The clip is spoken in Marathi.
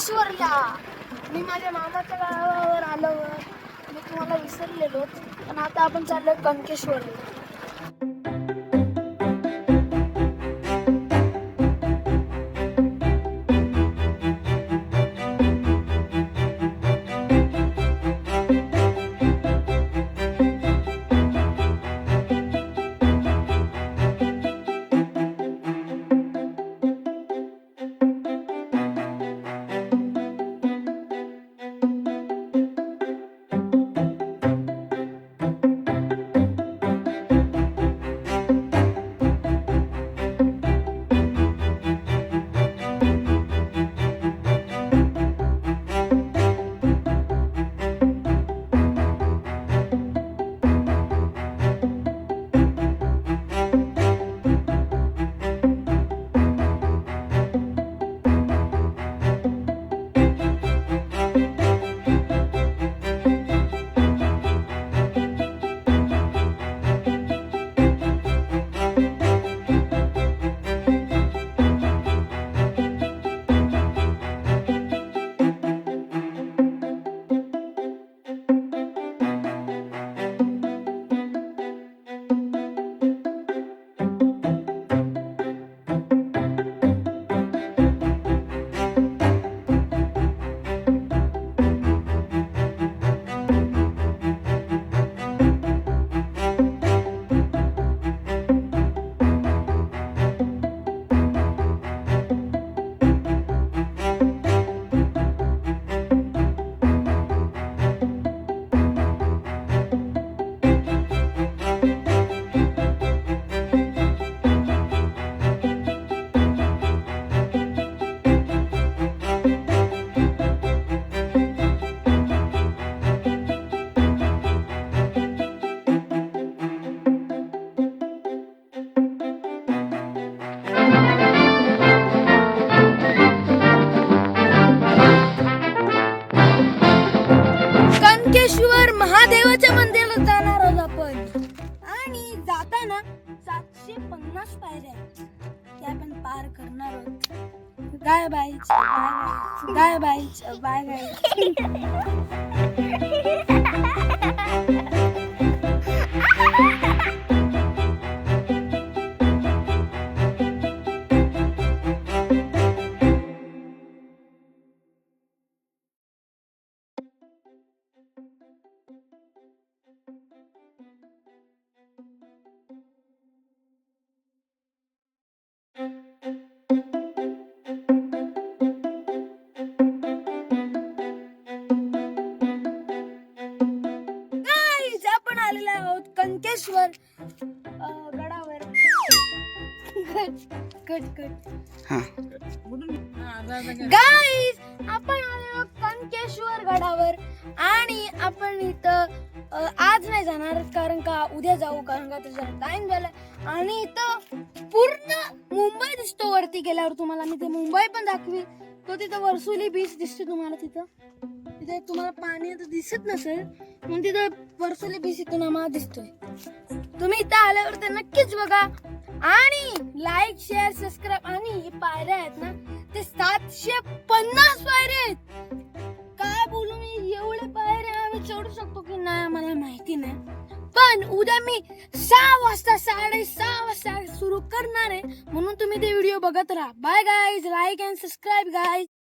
कणकेश्वरला. मी माझ्या मामाच्या गावावर आल्यावर मी तुम्हाला विसरलेलोच, पण आता आपण चाललोय कणकेश्वरला. कणकेश्वर महादेवाच्या मंदिरात जाणार आहोत आपण, आणि जाताना 750 पायऱ्या आहेत, त्या आपण पार करणार आहोत. गाय बाईच गाय बाईच बाय गाय. आपण आलेलो आहोत कणकेश्वर गडावर. गाईज आपण आलेलो कणकेश्वर गडावर, आणि आपण इथं आज नाही जाणार, कारण का उद्या जाऊ, कारण का त्याचा टाइम झाला. आणि इथं पूर्ण मुंबई दिसतो वरती गेल्यावर. तुम्हाला मी ते मुंबई पण दाखवी. तो तिथं वर्सुली बीच दिसते तुम्हाला. तिथे तुम्हाला पाणी आता दिसत नसेल, म्हणून तिथं वर्सुली बीच इथून आम्हाला दिसतोय. तुम्ही इथं आल्यावर ते नक्कीच बघा, आणि लाईक शेअर सबस्क्राईब. आणि हे पायऱ्या आहेत ना, ते 750 पायऱ्या आहेत. काय बोलू मी, एवढे पायऱ्या आम्ही चढू शकतो की नाही आम्हाला माहिती नाही, पण उद्या मी 6 वाजता 6:30 वाजता सुरू करणार आहे, म्हणून तुम्ही ते व्हिडिओ बघत राहा. Bye guys, like and subscribe guys.